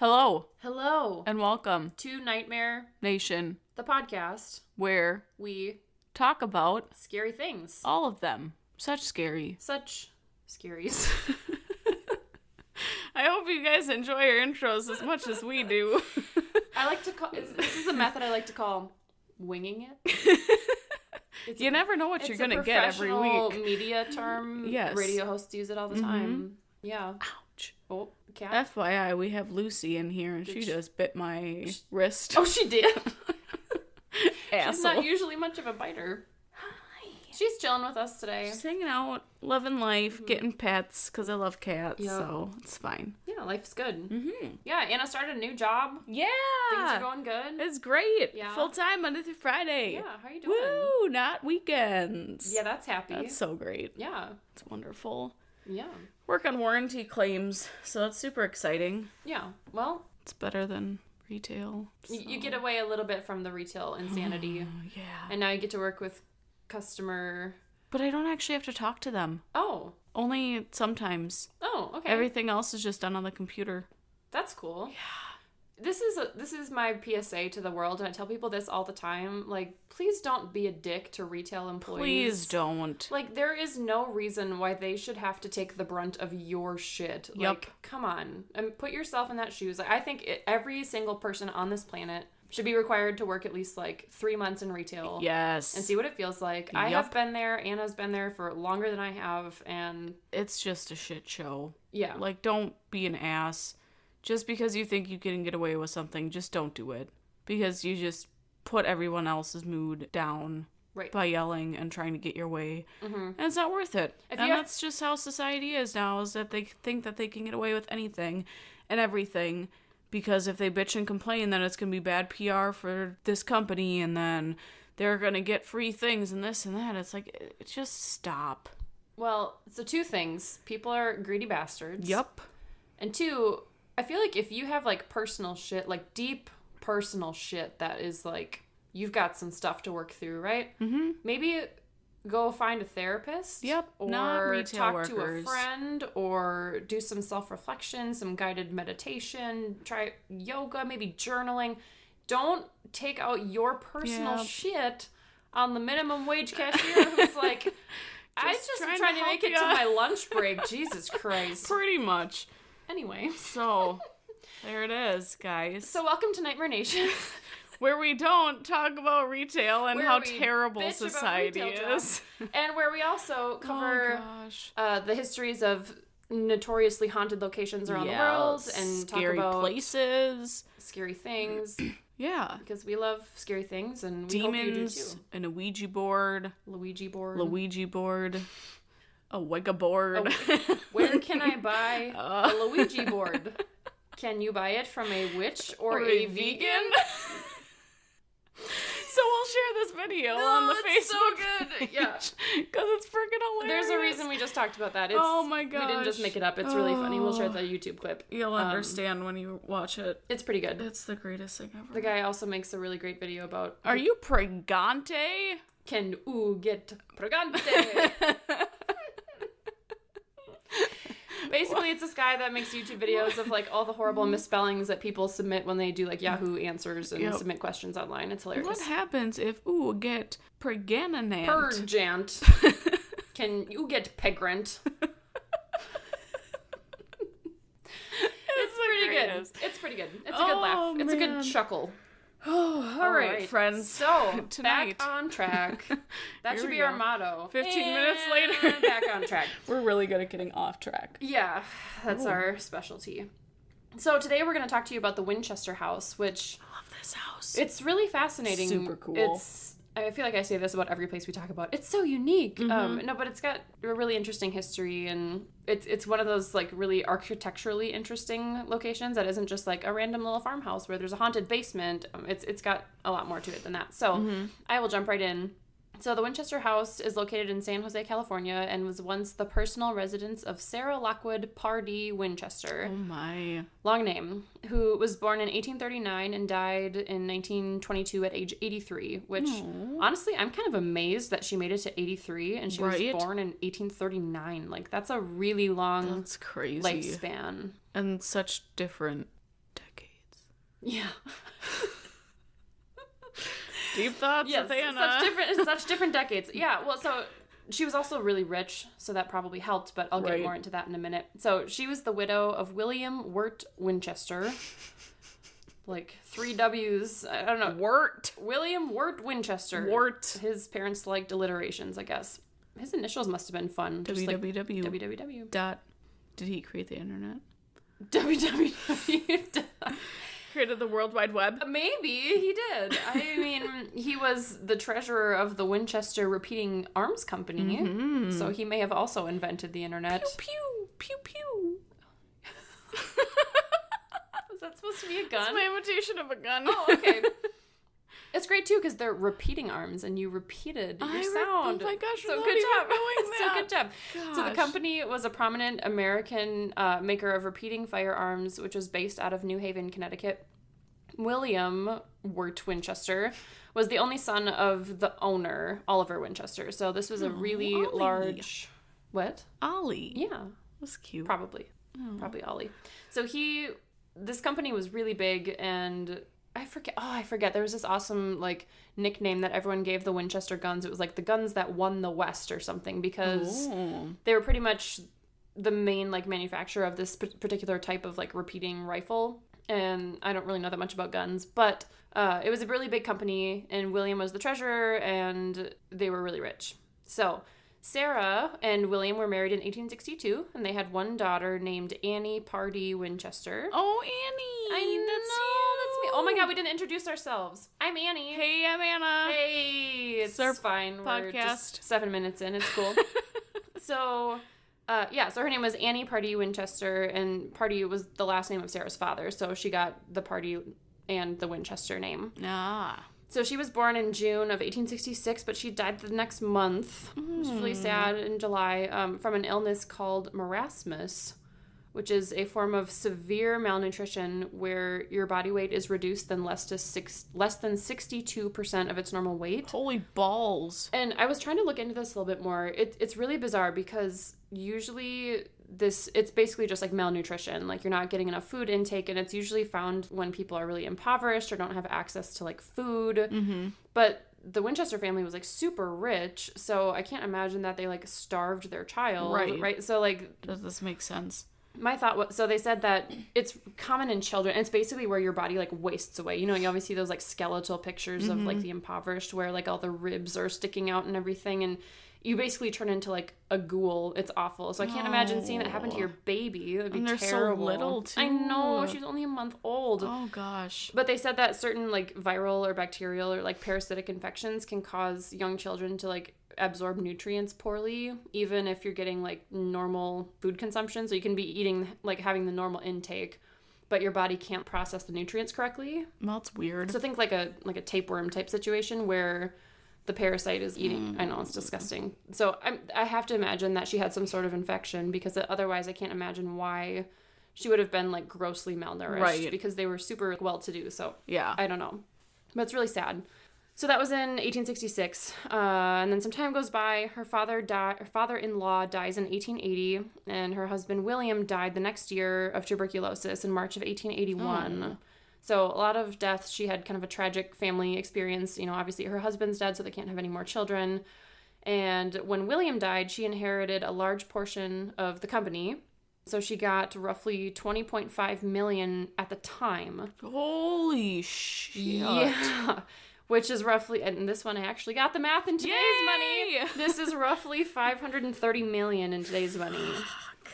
Hello. Hello. And welcome to Nightmare Nation, the podcast, where we talk about scary things. all of them. Such Such scaries. I hope you guys enjoy our intros as much as we do. I like to call, this is a method I like to call winging it. You never know what you're going to get every week. It's a professional media term. Yes. Radio hosts use it all the time. Yeah. Ouch. Oh, cat. FYI, we have Lucy in here, and she just bit my wrist. Oh, she did? Asshole. She's not usually much of a biter. Hi. She's chilling with us today. She's hanging out, loving life, getting pets, because I love cats, so it's fine. Yeah, life's good. Mm-hmm. Yeah, Anna started a new job. Yeah. Things are going good. It's great. Yeah. Full-time, Monday through Friday. Yeah, how are you doing? Woo, not weekends. Yeah, that's happy. That's so great. Yeah. It's wonderful. Yeah. Work on warranty claims, so that's super exciting. Yeah. Well, it's better than retail. So. You get away a little bit from the retail insanity. Yeah. And now you get to work with customer. But I don't actually have to talk to them. Oh. Only sometimes. Oh, okay. Everything else is just done on the computer. That's cool. Yeah. This is my PSA to the world, and I tell people this all the time. Like, please don't be a dick to retail employees. Please don't. Like, there is no reason why they should have to take the brunt of your shit. Yep. Like, come on. And put yourself in that shoes. Like, I think every single person on this planet should be required to work at least, 3 months in retail. Yes. And see what it feels like. Yep. I have been there. Anna's been there for longer than I have, and it's just a shit show. Yeah. Don't be an ass. Just because you think you can get away with something, just don't do it. Because you just put everyone else's mood down by yelling and trying to get your way. Mm-hmm. And it's not worth it. That's just how society is now, is that they think that they can get away with anything and everything. Because if they bitch and complain, then it's going to be bad PR for this company, and then they're going to get free things and this and that. It's like, just stop. Well, so 2 things. People are greedy bastards. Yep. And 2... I feel like if you have, personal shit, deep personal shit that is, you've got some stuff to work through, right? Mm-hmm. Maybe go find a therapist. Yep, or not retail talk workers. to a friend, or do some self-reflection, some guided meditation, try yoga, maybe journaling. Don't take out your personal shit on the minimum wage cashier who's like, I just trying to make it to my lunch break. Jesus Christ. Pretty much. Anyway. So, there it is, guys. So, welcome to Nightmare Nation. Where we don't talk about retail and how terrible society is. And where we also cover the histories of notoriously haunted locations around the world. And scary talk about places. Scary things. Yeah. Because we love scary things, and we demons, hope you do too. And a Ouija board. Luigi board. A Wicca board. Where can I buy a Luigi board? Can you buy it from a witch or a vegan? So we'll share this video on the Facebook so good. page. Yeah. Because it's freaking hilarious. There's a reason we just talked about that. Oh my gosh. We didn't just make it up. It's really funny. We'll share the YouTube clip. You'll understand when you watch it. It's pretty good. It's the greatest thing ever. The guy also makes a really great video about... Are you pregante? Can you get pregante? Basically, it's this guy that makes YouTube videos of all the horrible misspellings that people submit when they do Yahoo Answers and submit questions online. It's hilarious. What happens if get pregnant? Perjant. Can you get pegrant? It's pretty good. It's pretty good. It's a good laugh. It's a good chuckle. Oh, all right, friends. So, tonight. Back on track. That should be our motto. 15 minutes later. Back on track. We're really good at getting off track. Yeah, that's our specialty. So today we're going to talk to you about the Winchester House, which... I love this house. It's really fascinating. Super cool. I feel like I say this about every place we talk about. It's so unique. Mm-hmm. No, but it's got a really interesting history, and it's one of those really architecturally interesting locations that isn't just a random little farmhouse where there's a haunted basement. It's got a lot more to it than that. So I will jump right in. So the Winchester House is located in San Jose, California, and was once the personal residence of Sarah Lockwood Pardee Winchester. Oh my. Long name. Who was born in 1839 and died in 1922 at age 83, which, honestly, I'm kind of amazed that she made it to 83, and she was born in 1839. That's a really long That's crazy. lifespan. And such different decades. Yeah. Deep thoughts with Anna. Such different decades. Yeah, well, so she was also really rich, so that probably helped, but I'll get more into that in a minute. So she was the widow of William Wirt Winchester. Like 3 W's, I don't know. William Wirt Winchester. Wirt. His parents liked alliterations, I guess. His initials must have been fun. www. Dot. Did he create the internet? www. Created the World Wide Web? Maybe he did. I mean, he was the treasurer of the Winchester Repeating Arms Company, so he may have also invented the internet. Pew, pew, pew, pew. Was that supposed to be a gun? It's my imitation of a gun. Oh, okay. It's great, too, because they're repeating arms, and you repeated your sound. Oh, my gosh. So good job. So good job. Gosh. So the company was a prominent American maker of repeating firearms, which was based out of New Haven, Connecticut. William Wirt Winchester was the only son of the owner, Oliver Winchester. So this was a really large... What? Ollie. Yeah. That's cute. Probably Ollie. So this company was really big, and... I forget. There was this awesome, like, nickname that everyone gave the Winchester guns. It was, like, the guns that won the West or something, because they were pretty much the main, like, manufacturer of this particular type of, like, repeating rifle. And I don't really know that much about guns, but it was a really big company, and William was the treasurer, and they were really rich. So Sarah and William were married in 1862, and they had one daughter named Annie Pardee Winchester. Oh, Annie! I know, that's me. Oh my God, we didn't introduce ourselves. I'm Annie. Hey, I'm Anna. Hey, it's our fine. Podcast. We're just 7 minutes in. It's cool. So her name was Annie Pardee Winchester, and Pardee was the last name of Sarah's father, so she got the Pardee and the Winchester name. Ah. So she was born in June of 1866, but she died the next month, which is really sad, in July, from an illness called marasmus, which is a form of severe malnutrition where your body weight is reduced than less than 62% of its normal weight. Holy balls. And I was trying to look into this a little bit more. It's really bizarre because usually it's basically just like malnutrition. Like, you're not getting enough food intake, and it's usually found when people are really impoverished or don't have access to, like, food. Mm-hmm. But the Winchester family was, like, super rich, so I can't imagine that they, like, starved their child. Right? So, like... Does this make sense? My thought was... So they said that it's common in children. It's basically where your body, like, wastes away. You know, you always see those, like, skeletal pictures of, like, the impoverished where, like, all the ribs are sticking out and everything, and... You basically turn into, like, a ghoul. It's awful. So I can't imagine seeing that happen to your baby. It would be terrible. And they're so little, too. I know. She's only a month old. Oh, gosh. But they said that certain, like, viral or bacterial or, like, parasitic infections can cause young children to, like, absorb nutrients poorly, even if you're getting, like, normal food consumption. So you can be eating, like, having the normal intake, but your body can't process the nutrients correctly. Well, that's weird. So think like a tapeworm type situation where... the parasite is eating. I know, it's disgusting. So I have to imagine that she had some sort of infection, because otherwise I can't imagine why she would have been, like, grossly malnourished. Right. Because they were super well-to-do. So yeah, I don't know. But it's really sad. So that was in 1866. And then some time goes by. Her father-in-law dies in 1880. And her husband, William, died the next year of tuberculosis in March of 1881. Oh. So a lot of deaths. She had kind of a tragic family experience. You know, obviously her husband's dead, so they can't have any more children. And when William died, she inherited a large portion of the company. So she got roughly $20.5 million at the time. Holy shit. Yeah. Which is roughly, and this one I actually got the math in today's money. This is roughly $530 million in today's money.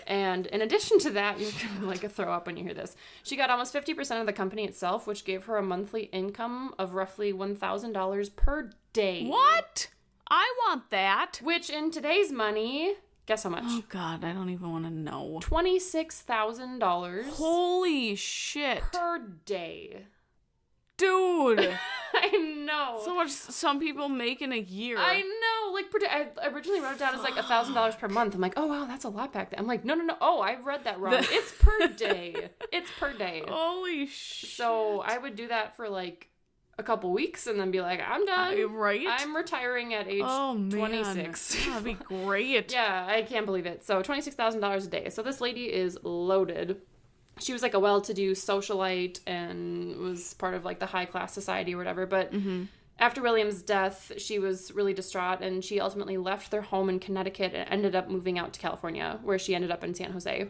And in addition to that, you're going to, like, a throw up when you hear this. She got almost 50% of the company itself, which gave her a monthly income of roughly $1,000 per day. What? I want that. Which in today's money, guess how much? Oh, God, I don't even want to know. $26,000. Holy shit. Per day. Dude. I know. So much some people make in a year. I know. Like, I originally wrote it down as, like, $1,000 per month. I'm like, oh, wow, that's a lot back then. I'm like, no. Oh, I read that wrong. It's per day. It's per day. Holy shit. So I would do that for, like, a couple weeks and then be like, I'm done. Right? I'm retiring at age 26. That'd be great. Yeah, I can't believe it. So $26,000 a day. So this lady is loaded. she was like a well-to-do socialite and was part of like the high-class society or whatever. But after William's death, she was really distraught, and she ultimately left their home in Connecticut and ended up moving out to California, where she ended up in San Jose.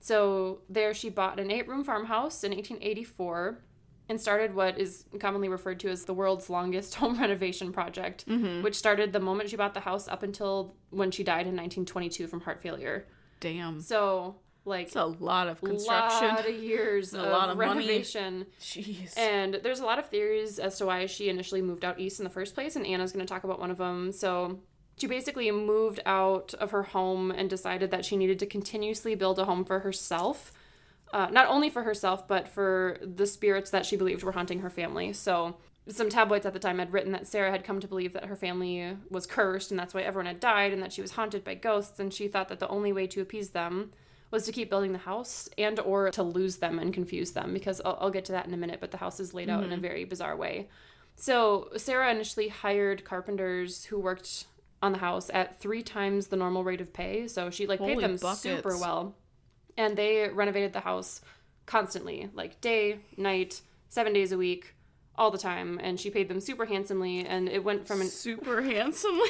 So there she bought an 8-room farmhouse in 1884 and started what is commonly referred to as the world's longest home renovation project, which started the moment she bought the house up until when she died in 1922 from heart failure. Damn. So, like... It's a lot of construction. A lot of years of a lot of renovation. Money. Jeez. And there's a lot of theories as to why she initially moved out east in the first place, and Anna's going to talk about one of them. So... she basically moved out of her home and decided that she needed to continuously build a home for herself. Not only for herself, but for the spirits that she believed were haunting her family. So some tabloids at the time had written that Sarah had come to believe that her family was cursed, and that's why everyone had died, and that she was haunted by ghosts, and she thought that the only way to appease them was to keep building the house and or to lose them and confuse them, because I'll get to that in a minute, but the house is laid out in a very bizarre way. So Sarah initially hired carpenters who worked on the house at 3 times the normal rate of pay. So she paid them super well. And they renovated the house constantly, like day, night, 7 days a week, all the time. And she paid them super handsomely. And it went from super handsomely?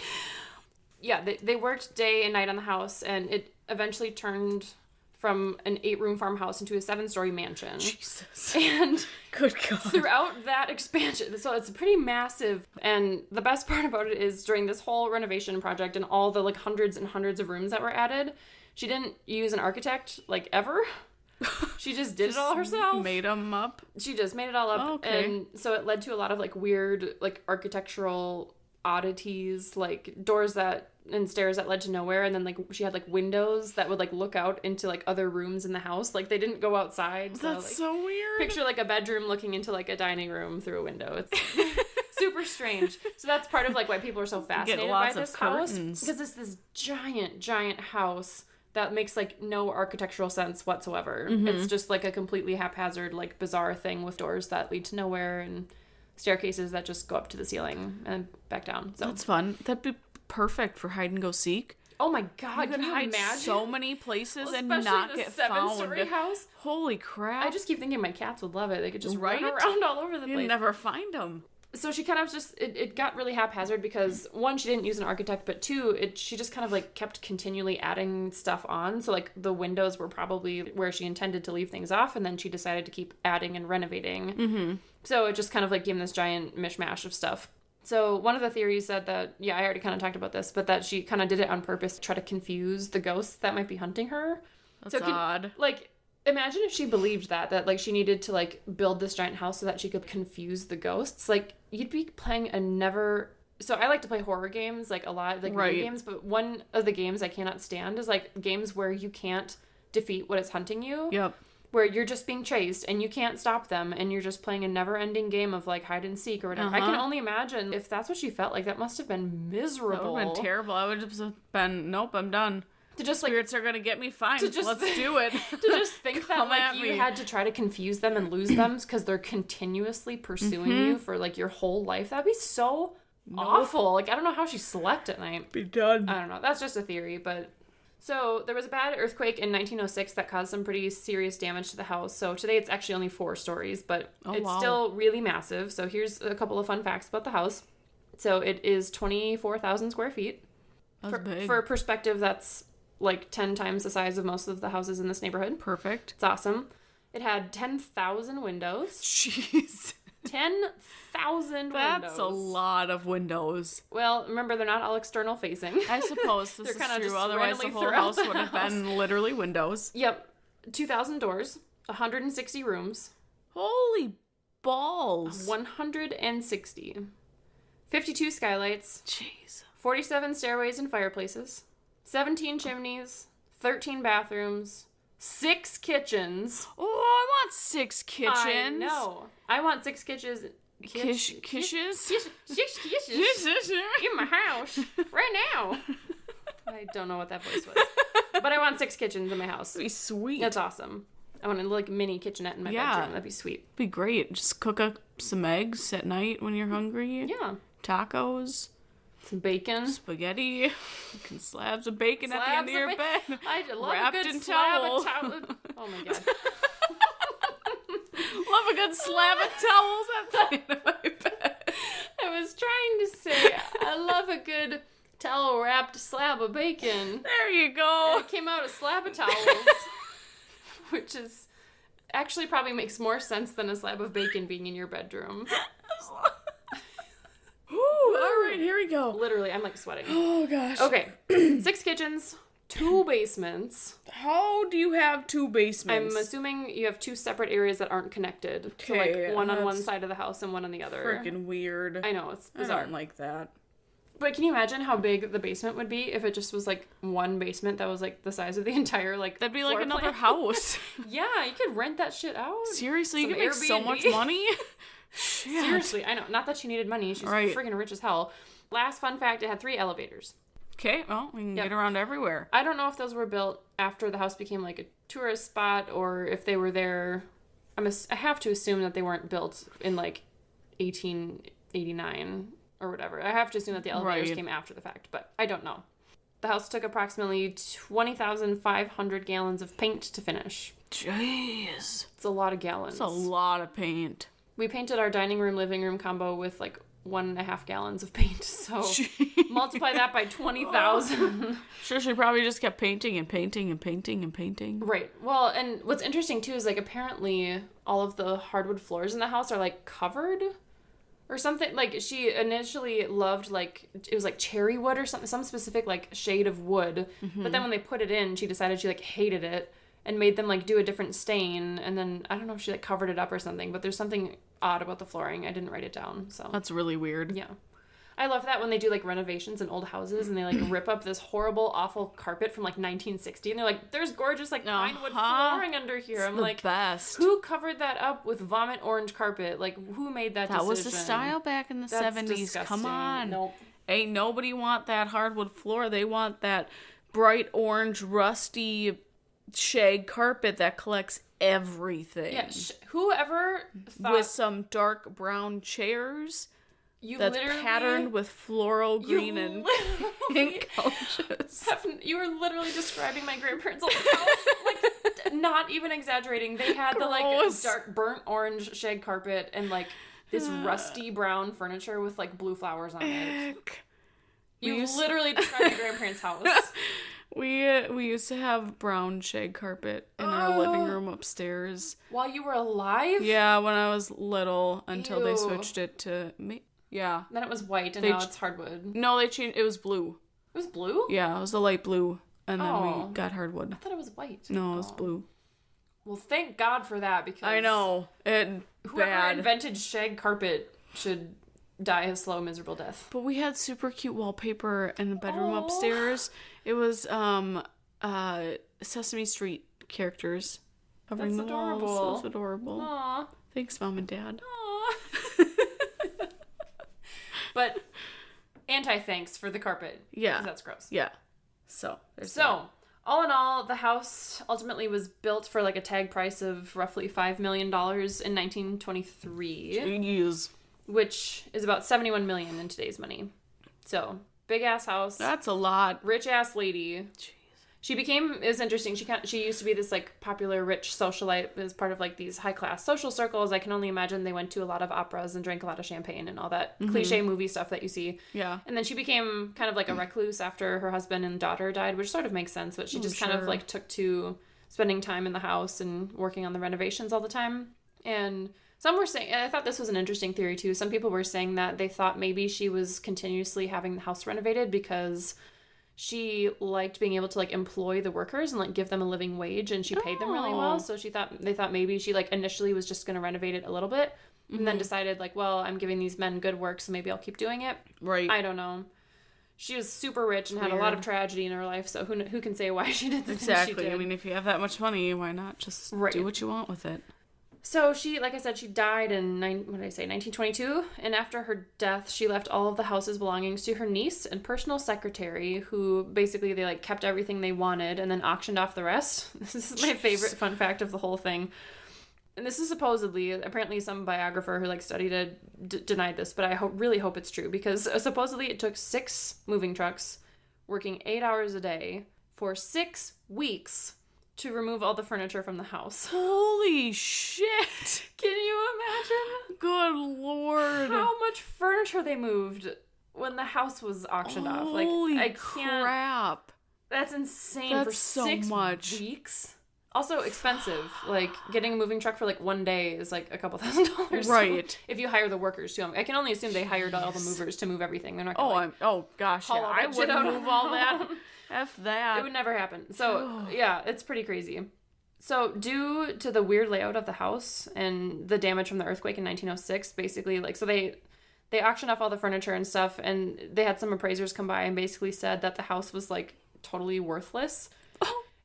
Yeah, they worked day and night on the house. And it eventually turned from an 8-room farmhouse into a 7-story mansion. Jesus. And good God. Throughout that expansion, so it's pretty massive. And the best part about it is during this whole renovation project and all the hundreds and hundreds of rooms that were added, she didn't use an architect ever. She just did it all herself. Made them up. She just made it all up. Oh, okay. And so it led to a lot of weird architectural oddities, doors and stairs that led to nowhere, and then she had windows that would look out into other rooms in the house. They didn't go outside. So, that's so weird. Picture a bedroom looking into a dining room through a window. It's super strange. So that's part of why people are so fascinated by this house, because it's this giant house that makes no architectural sense whatsoever. It's just a completely haphazard bizarre thing with doors that lead to nowhere and staircases that just go up to the ceiling and back down. So that's fun. That'd be perfect for hide and go seek. Oh my God, you can hide imagine? So many places and not get found. Especially the 7-story house. Holy crap. I just keep thinking my cats would love it. They could just run around all over the place. You'd never find them. So she kind of just, it got really haphazard because, 1, she didn't use an architect, but 2, she just kind of kept continually adding stuff on. So the windows were probably where she intended to leave things off, and then she decided to keep adding and renovating. Mm-hmm. So it just kind of became this giant mishmash of stuff. So one of the theories said that, yeah, I already kind of talked about this, but that she kind of did it on purpose to try to confuse the ghosts that might be hunting her. That's odd. Imagine if she believed that she needed to build this giant house so that she could confuse the ghosts. You'd be playing a never... So I like to play horror games, a lot, video games, but one of the games I cannot stand is games where you can't defeat what is hunting you. Yep. Where you're just being chased and you can't stop them, and you're just playing a never-ending game of hide and seek or whatever. I can only imagine if that's what she felt like. That must have been miserable. That would have been terrible. I would have been, nope, I'm done. To just spirits are gonna get me. Fine, let's do it. To just think that you had to try to confuse them and lose them because they're continuously pursuing you for your whole life. That'd be so awful. I don't know how she slept at night. Be done. I don't know. That's just a theory, but. So, there was a bad earthquake in 1906 that caused some pretty serious damage to the house. So, today it's actually only 4 stories, but it's still really massive. So, here's a couple of fun facts about the house. So, it is 24,000 square feet. That's big. For perspective, that's 10 times the size of most of the houses in this neighborhood. Perfect. It's awesome. It had 10,000 windows. Jeez. 10,000 windows. That's a lot of windows. Well, remember, they're not all external facing. I suppose this is true. Otherwise, the whole house would have been literally windows. Yep. 2,000 doors. 160 rooms. Holy balls. 160. 52 skylights. Jeez. 47 stairways and fireplaces. 17 chimneys. 13 bathrooms. 6 kitchens. Oh, I want 6 kitchens. I know. I want 6 kitchens. Kishes? 6 kitchens in my house right now. I don't know what that voice was. But I want 6 kitchens in my house. That'd be sweet. That's awesome. I want a mini kitchenette in my bedroom. That'd be sweet. Be great. Just cook up some eggs at night when you're hungry. Yeah. Tacos. Some bacon. Spaghetti. Slabs of bacon at the end of your bed. I love wrapped a good in slab towel. of towel. Oh my God. a good slab of towels at the end of my bed. I was trying to say, I love a good towel-wrapped slab of bacon. There you go. And it came out a slab of towels, which is actually probably makes more sense than a slab of bacon being in your bedroom. Ooh, all right, here we go. Literally, I'm like sweating. Oh, gosh. Okay, 6 kitchens, 2 basements. How do you have 2 basements? I'm assuming you have 2 separate areas that aren't connected. So, like, one on one side of the house and one on the other. Freaking weird. I know, it's bizarre. I don't like that. But can you imagine how big the basement would be if it just was, like, one basement that was, like, the size of the entire, like, that'd be like another plan? house. Yeah, you could rent that shit out. Seriously, you could make so much money. Shit. Seriously, I know. Not that she needed money. She's freaking rich as hell. Last fun fact, it had 3 elevators. Okay, well, we can get around everywhere. I don't know if those were built after the house became, like, a tourist spot or if they were there. I have to assume that they weren't built in, like, 1889 or whatever. I have to assume that the elevators came after the fact, but I don't know. The house took approximately 20,500 gallons of paint to finish. Jeez. It's a lot of gallons. It's a lot of paint. We painted our dining room, living room combo with, like, 1.5 gallons of paint, so multiply that by 20,000. Sure, she probably just kept painting and painting and painting and painting. Right. Well, and what's interesting, too, is, like, apparently all of the hardwood floors in the house are, like, covered or something. Like, she initially loved, like, it was, like, cherry wood or something, some specific, like, shade of wood. Mm-hmm. But then when they put it in, she decided she, like, hated it and made them, like, do a different stain. And then, I don't know if she, like, covered it up or something, but there's something odd about the flooring. I didn't write it down, so. That's really weird. Yeah. I love that when they do, like, renovations in old houses and they, like, rip up this horrible, awful carpet from, like, 1960. And they're like, there's gorgeous, like, pine wood flooring under here. It's I'm the like, best. Who covered that up with vomit orange carpet? Like, who made that decision? That was the style back in the 70s. Disgusting. Come on. Nope. Ain't nobody want that hardwood floor. They want that bright orange, rusty shag carpet that collects everything. Yeah, whoever thought... With some dark brown chairs that's literally... patterned with floral green and pink couches. You were literally describing my grandparents' old house. Like, not even exaggerating. They had the, like, dark burnt orange shag carpet and, like, this rusty brown furniture with, like, blue flowers on it. You literally described my grandparents' house. We used to have brown shag carpet in our living room upstairs. While you were alive? Yeah, when I was little, until they switched it to yeah. Then it was white, and now it's hardwood. No, they changed. It was blue. It was blue? Yeah, it was the light blue, and then we got hardwood. I thought it was white. No, it was blue. Well, thank God for that, because I know whoever invented shag carpet should die a slow, miserable death. But we had super cute wallpaper in the bedroom upstairs. It was Sesame Street characters covering the walls. It was adorable. Aww. Thanks, Mom and Dad. Aww. But anti-thanks for the carpet. Yeah. Because that's gross. Yeah. So, all in all, the house ultimately was built for, like, a tag price of roughly $5 million in 1923. Jeez. Which is about $71 million in today's money. So, big ass house. That's a lot. Rich ass lady. Jeez. It was interesting. She used to be this, like, popular rich socialite as part of, like, these high class social circles. I can only imagine they went to a lot of operas and drank a lot of champagne and all that cliche movie stuff that you see. Yeah. And then she became kind of like a recluse after her husband and daughter died, which sort of makes sense, but she just kind of, like, took to spending time in the house and working on the renovations all the time. And some were saying, I thought this was an interesting theory too, some people were saying that they thought maybe she was continuously having the house renovated because she liked being able to, like, employ the workers and, like, give them a living wage, and she paid them really well. So they thought maybe she, like, initially was just going to renovate it a little bit and then decided, like, well, I'm giving these men good work, so maybe I'll keep doing it. Right. I don't know. She was super rich and had a lot of tragedy in her life, so who can say why she did the things she did. I mean, if you have that much money, why not just do what you want with it? So she, like I said, she died in 1922, and after her death, she left all of the house's belongings to her niece and personal secretary, who basically they, like, kept everything they wanted and then auctioned off the rest. This is my favorite fun fact of the whole thing. And this is apparently some biographer who, like, studied it denied this, but I really hope it's true, because supposedly it took 6 moving trucks working 8 hours a day for 6 weeks to remove all the furniture from the house. Holy shit! Can you good Lord. How much furniture they moved when the house was auctioned off. Like, I can't. Crap. That's insane. That's for so 6 much. weeks. Also expensive. Like, getting a moving truck for, like, one day is, like, a couple $1,000s. Right. So if you hire the workers, too. I can only assume they hired all the movers to move everything. They're not going to, gosh, yeah. I wouldn't move all that. F that. It would never happen. So, yeah, it's pretty crazy. So, due to the weird layout of the house and the damage from the earthquake in 1906, basically, like, so they auctioned off all the furniture and stuff, and they had some appraisers come by and basically said that the house was, like, totally worthless.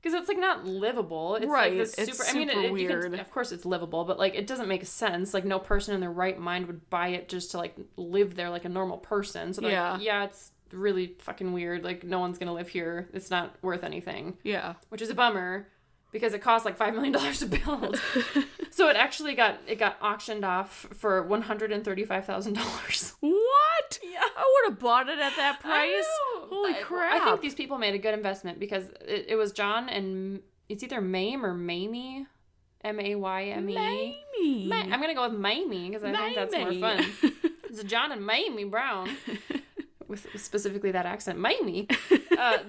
Because it's, like, not livable. It's, right. Like, this super, it's super weird. Of course it's livable, but, like, it doesn't make sense. Like, no person in their right mind would buy it just to, like, live there like a normal person. So, like, yeah, it's really fucking weird. Like, no one's gonna live here. It's not worth anything. Yeah. Which is a bummer, because it cost, like, $5 million to build. So it actually got auctioned off for $135,000. What? Yeah. I would have bought it at that price. Holy crap. I think these people made a good investment, because it was John and it's either Mame or Mamie. Mayme. Mamie. I'm going to go with Mamie, because I think that's more fun. It's John and Mamie Brown. With specifically that accent, Mamie.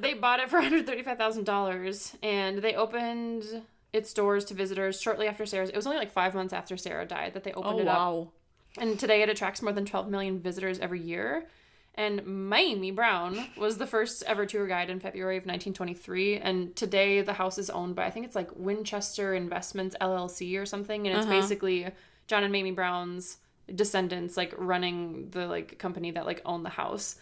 They bought it for $135,000, and they opened its doors to visitors shortly after Sarah's. It was only like 5 months after Sarah died that they opened it up. And today it attracts more than 12 million visitors every year. And Mamie Brown was the first ever tour guide in February of 1923. And today the house is owned by, I think it's like Winchester Investments LLC or something. And it's basically John and Mamie Brown's descendants, like, running the, like, company that, like, owned the house.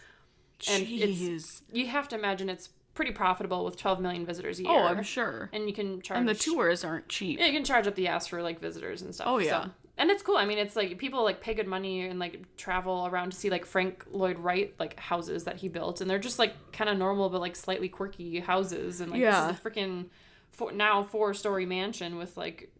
And you have to imagine it's pretty profitable with 12 million visitors a year. Oh, I'm sure. And you can charge... And the tours aren't cheap. Yeah, you can charge up the ass for, like, visitors and stuff. Oh, yeah. So, and it's cool. I mean, it's, like, people, like, pay good money and, like, travel around to see, like, Frank Lloyd Wright, like, houses that he built. And they're just, like, kind of normal but, like, slightly quirky houses. And, like, this is a freaking 4-story mansion with, like,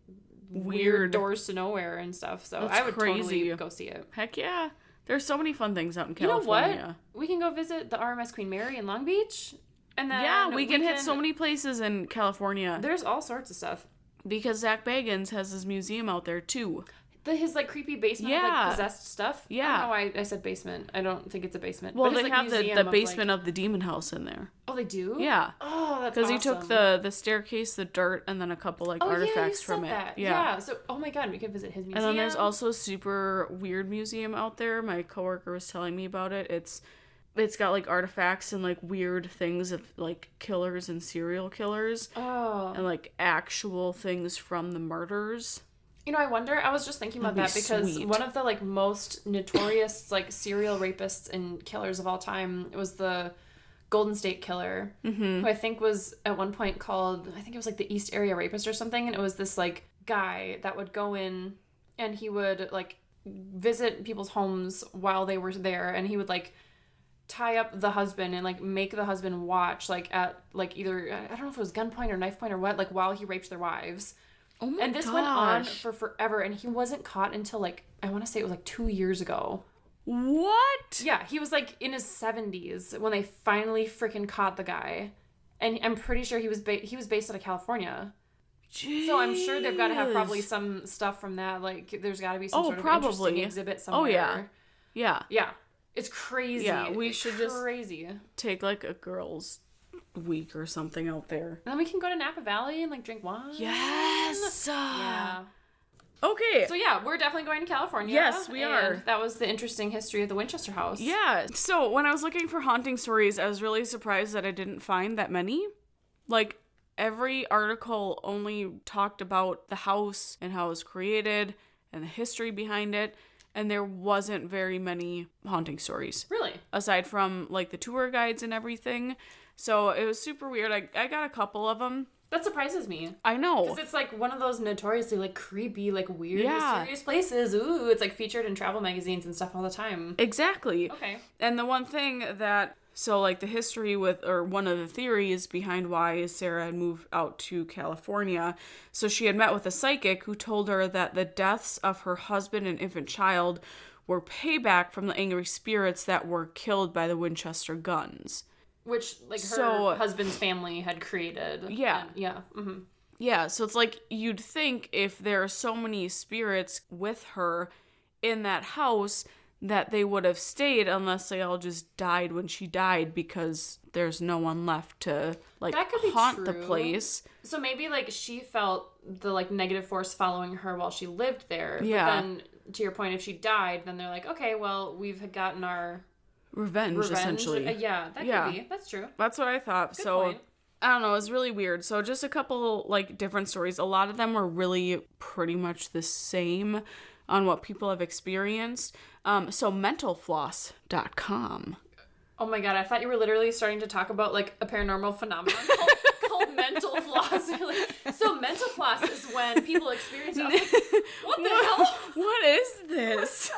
weird doors to nowhere and stuff. So That's I would crazy. totally go see it. Heck yeah. There's so many fun things out in California. You know what? We can go visit the RMS Queen Mary in Long Beach. And then we can hit so many places in California. There's all sorts of stuff. Because Zach Bagans has his museum out there, too. His, like, creepy basement of, like, possessed stuff? Yeah. I don't know why I said basement. I don't think it's a basement. Well, but they have the basement of the demon house in there. Oh, they do? Yeah. Oh, that's Because awesome. he took the staircase, the dirt, and then a couple, like, artifacts from it. That. Yeah. So, oh my god, we could visit his museum. And then there's also a super weird museum out there. My coworker was telling me about it. It's got, like, artifacts and, like, weird things of, like, killers and serial killers. Oh. And, like, actual things from the murders. You know, I wonder, I was just thinking about that because one of the, like, most notorious, like, serial rapists and killers of all time was the Golden State Killer, who I think was at one point called, I think it was, like, the East Area Rapist or something, and it was this, like, guy that would go in and he would, like, visit people's homes while they were there, and he would, like, tie up the husband and, like, make the husband watch, like, at, like, either, I don't know if it was gunpoint or knife point or what, like, while he raped their wives. Oh my And this went on for forever, and he wasn't caught until, like, I want to say it was, like, 2 years ago. What? Yeah, he was, like, in his 70s when they finally freaking caught the guy. And I'm pretty sure he was based out of California. Jeez. So I'm sure they've got to have probably some stuff from that. Like, there's got to be some sort of interesting exhibit somewhere. Oh, yeah. Yeah. Yeah. It's crazy. Yeah, we should just crazy. Take, like, a girl's week or something out there. And then we can go to Napa Valley and, like, drink wine. Yes! Yeah. Okay. So, yeah, we're definitely going to California. Yes, we are. That was the interesting history of the Winchester House. Yeah. So, when I was looking for haunting stories, I was really surprised that I didn't find that many. Like, every article only talked about the house and how it was created and the history behind it. And there wasn't very many haunting stories. Really? Aside from, like, the tour guides and everything. So it was super weird. I got a couple of them. That surprises me. I know. Because it's, like, one of those notoriously, like, creepy, like, weird, mysterious places. Ooh, it's, like, featured in travel magazines and stuff all the time. Exactly. Okay. And the one thing that... So, like, the history with... Or one of the theories behind why Sarah had moved out to California. So she had met with a psychic who told her that the deaths of her husband and infant child were payback from the angry spirits that were killed by the Winchester guns. Which, like, her husband's family had created. Yeah. And, yeah. Mm-hmm. Yeah, so it's like, you'd think if there are so many spirits with her, in that house that they would have stayed unless they all just died when she died because there's no one left to, like, haunt the place. So maybe, like, she felt the, like, negative force following her while she lived there. Yeah. But then, to your point, if she died, then they're like, okay, well, we've gotten our... Revenge, essentially. Yeah, that could be. That's true. That's what I thought. Good point. I don't know, it was really weird. So just a couple, like, different stories. A lot of them were really pretty much the same on what people have experienced. So mentalfloss.com. Oh my god, I thought you were literally starting to talk about, like, a paranormal phenomenon called mental floss. So mental floss is when people experience it. I was like, what the hell? What is this?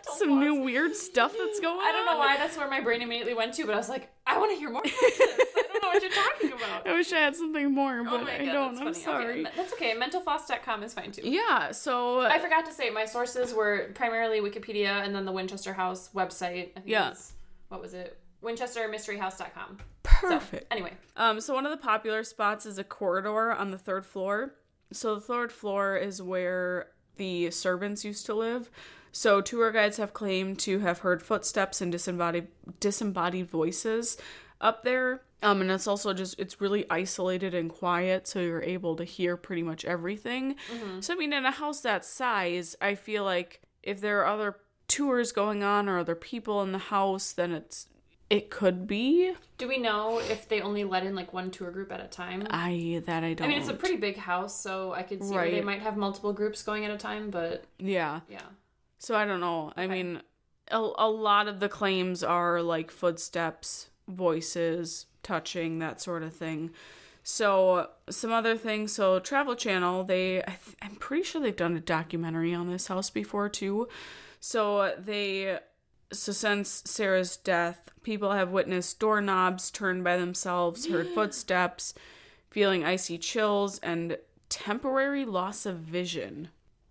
Some floss? new weird stuff that's going on? I don't know why that's where my brain immediately went to, but I was like, I want to hear more about this. I don't know what you're talking about. I wish I had something more, but I don't. I'm funny. sorry. Okay, that's okay. Mentalfloss.com is fine too. Yeah, so... I forgot to say, my sources were primarily Wikipedia and then the Winchester House website. I think what was it? WinchesterMysteryHouse.com. Perfect. So, anyway. So one of the popular spots is a corridor on the 3rd floor. So the 3rd floor is where the servants used to live. So tour guides have claimed to have heard footsteps and disembodied voices up there. And it's also it's really isolated and quiet, so you're able to hear pretty much everything. Mm-hmm. So, I mean, in a house that size, I feel like if there are other tours going on or other people in the house, then it could be. Do we know if they only let in, like, one tour group at a time? I don't. I mean, it's a pretty big house, so I could see where they might have multiple groups going at a time, but... Yeah. Yeah. So, I don't know. Okay. I mean, a lot of the claims are, like, footsteps, voices, touching, that sort of thing. So, some other things. So, Travel Channel, I'm pretty sure they've done a documentary on this house before, too. So, since Sarah's death, people have witnessed doorknobs turned by themselves, heard footsteps, feeling icy chills, and temporary loss of vision.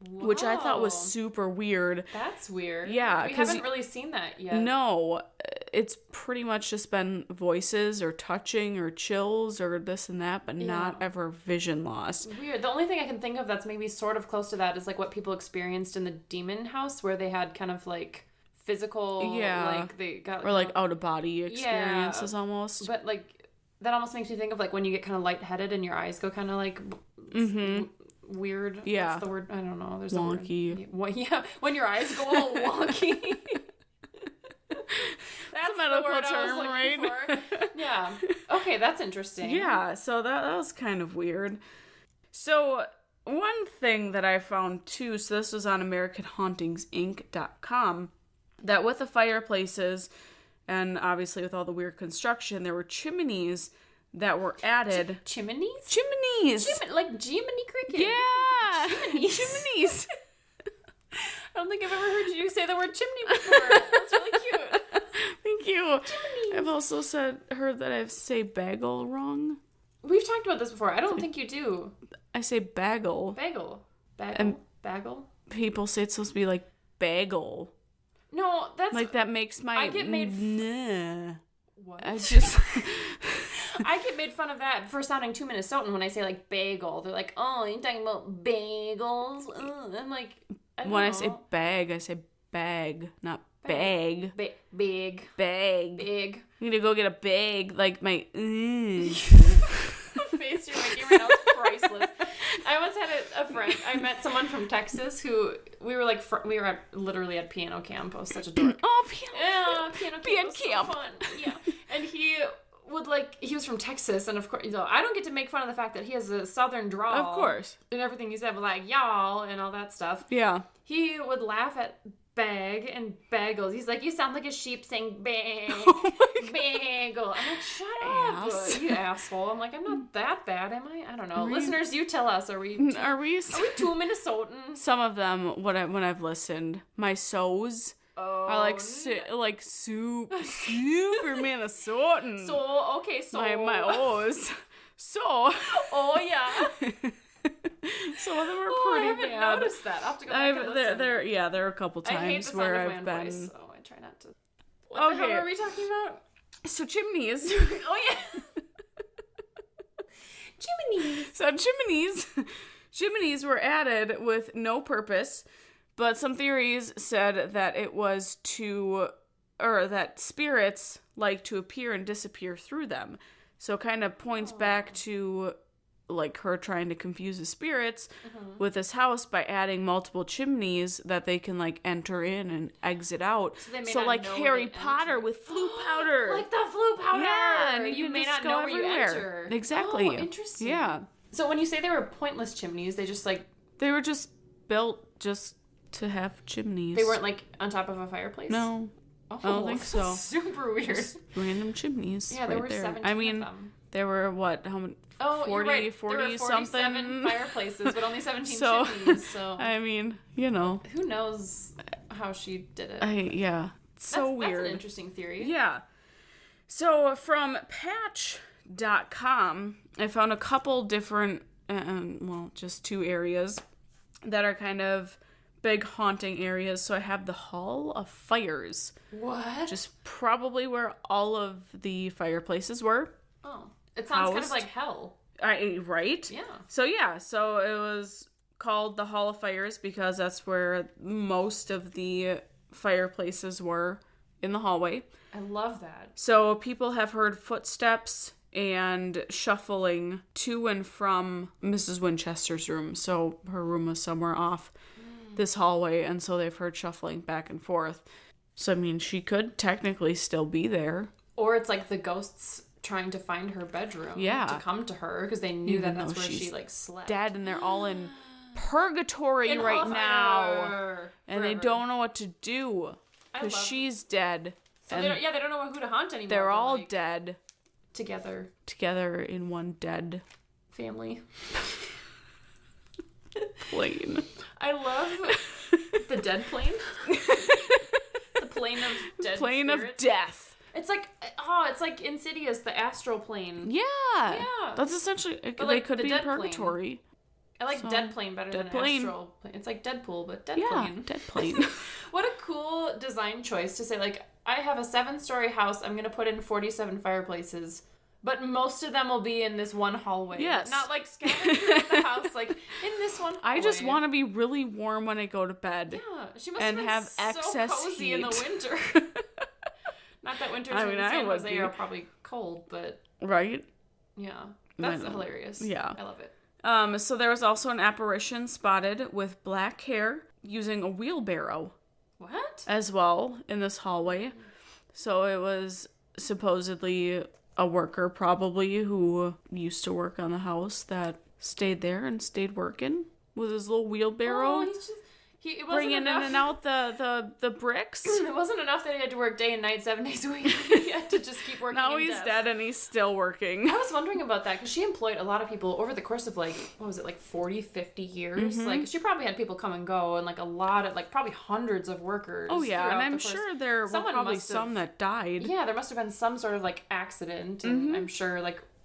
Whoa. Which I thought was super weird. That's weird. Yeah. We haven't really seen that yet. No. It's pretty much just been voices or touching or chills or this and that, but not ever vision loss. Weird. The only thing I can think of that's maybe sort of close to that is, like, what people experienced in the demon house, where they had kind of, like, physical, like, they got... Or, like, out-of-body experiences almost. But, like, that almost makes me think of, like, when you get kind of lightheaded and your eyes go kind of, like... weird. Yeah. What's the word? I don't know. There's wonky. Yeah, when your eyes go all wonky. That's a medical term, right? Yeah. Okay, that's interesting. Yeah, so that was kind of weird. So, one thing that I found, too, so this was on AmericanHauntingsInc.com, that with the fireplaces, and obviously with all the weird construction, there were chimneys that were added. Chimneys? Chimneys! Like Jiminy Cricket. Yeah! Chimneys. I don't think I've ever heard you say the word chimney before. That's really cute. Thank you. Chimneys. I've also heard that I say bagel wrong. We've talked about this before. I don't think you do. I say bagel. Bagel? People say it's supposed to be like bagel. No, that's... Like, that makes my... I get made... What? I just... I get made fun of that for sounding too Minnesotan when I say, like, bagel. They're like, oh, you're talking about bagels? I'm like... When I say bag, I say bag, not bag. Big. You need to go get a bag, like my... The face you're making right now is priceless. I once had a friend, I met someone from Texas who, we were literally at piano camp. I was such a dork. Oh, piano camp. Piano was camp. So fun. Yeah. And he was from Texas, and of course, I don't get to make fun of the fact that he has a southern drawl. Of course. And everything he said was like, y'all, and all that stuff. Yeah. He would laugh at bag and bagels. He's like, you sound like a sheep saying bag, bagel. I'm like, shut up, you asshole. I'm like, I'm not that bad, am I? I don't know. Listeners, you tell us. Are we too Minnesotan? Some of them, when I've listened, my so's are like super Minnesotan. So my O's. So. Oh yeah. Some of them are pretty bad. I haven't noticed that. I'll have to go back and listen. There are a couple times where I've been. Voice, so I try not to. What the hell are we talking about? So chimneys. Oh yeah. Chimneys. So chimneys were added with no purpose But some theories said that it was that spirits like to appear and disappear through them. So it kind of points back to like her trying to confuse the spirits with this house by adding multiple chimneys that they can like enter in and exit out. So like Harry Potter with flue powder. Like the flue powder. Yeah, and you may not go know everywhere. where you enter. Exactly. Oh, interesting. Yeah. So when you say they were pointless chimneys, they just like... They were just built just to have chimneys. They weren't like on top of a fireplace? No. Oh, I don't think so. Super weird. Just random chimneys. Yeah, there right were there. 17 of them. There were what? How many? Oh, 40, you're right. 40 there were 47 something fireplaces, but only 17 chimneys. So I mean, you know, who knows how she did it? It's so weird. That's an interesting theory. Yeah. So from Patch.com, I found a couple different, just 2 areas that are kind of big haunting areas. So I have the Hall of Fires. What? Which is probably where all of the fireplaces were. Oh. It sounds kind of like hell. Right? Yeah. So it was called the Hall of Fires because that's where most of the fireplaces were in the hallway. I love that. So people have heard footsteps and shuffling to and from Mrs. Winchester's room. So her room was somewhere off this hallway, and so they've heard shuffling back and forth. So, I mean, she could technically still be there. Or it's like the ghosts trying to find her bedroom to come to her because they knew that that's where she like slept. Dead, and they're all in purgatory right now, and they don't know what to do because she's dead. So they don't know who to haunt anymore. They're all dead together in one dead family plane. I love the dead plane. The plane of dead. Plane spirits. of death. It's like Insidious, the astral plane. Yeah. That's essentially, they could be in purgatory. I like Dead Plane better than Astral Plane. It's like Deadpool, but Dead Plane. Dead Plane. What a cool design choice to say, like, I have a 7-story house, I'm going to put in 47 fireplaces, but most of them will be in this one hallway. Yes. Not, like, scattered throughout the house, like, in this one hallway. I just want to be really warm when I go to bed. Yeah. She must have been excess so cozy heat in the winter. Not that winters in San Jose are probably cold, but... Right? Yeah. That's hilarious. Yeah. I love it. So there was also an apparition spotted with black hair using a wheelbarrow. What? As well in this hallway. So it was supposedly a worker probably who used to work on the house that stayed there and stayed working with his little wheelbarrow. Oh, it wasn't bringing enough. in and out the bricks. It wasn't enough that he had to work day and night 7 days a week. He had to just keep working. Now he's dead and he's still working. I was wondering about that because she employed a lot of people over the course of 40, 50 years. Mm-hmm. Like she probably had people come and go and a lot of probably hundreds of workers. Oh yeah, and I'm sure there were probably some that died. Yeah, there must have been some sort of accident, and I'm sure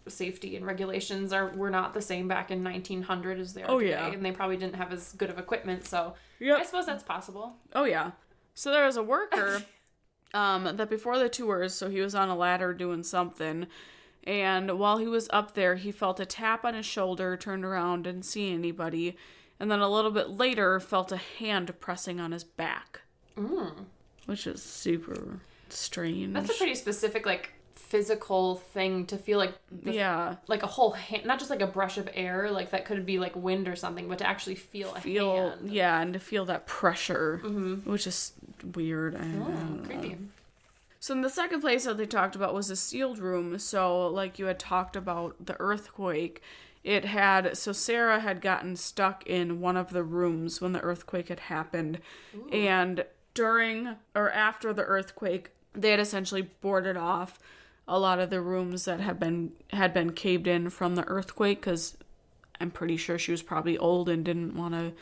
safety and regulations were not the same back in 1900 as they are today, and they probably didn't have as good of equipment, so I suppose that's possible. Oh yeah. So there was a worker that before the tours, so he was on a ladder doing something, and while he was up there he felt a tap on his shoulder, turned around, didn't see anybody, and then a little bit later felt a hand pressing on his back. Which is super strange. That's a pretty specific physical thing to feel like a whole hand, not just a brush of air that could be wind or something, but to actually feel a hand. Yeah, and to feel that pressure, which is weird. Creepy. So in the second place that they talked about was a sealed room. So you had talked about the earthquake, Sarah had gotten stuck in one of the rooms when the earthquake had happened. Ooh. And during or after the earthquake, they had essentially boarded off a lot of the rooms that had been caved in from the earthquake, because I'm pretty sure she was probably old and didn't want to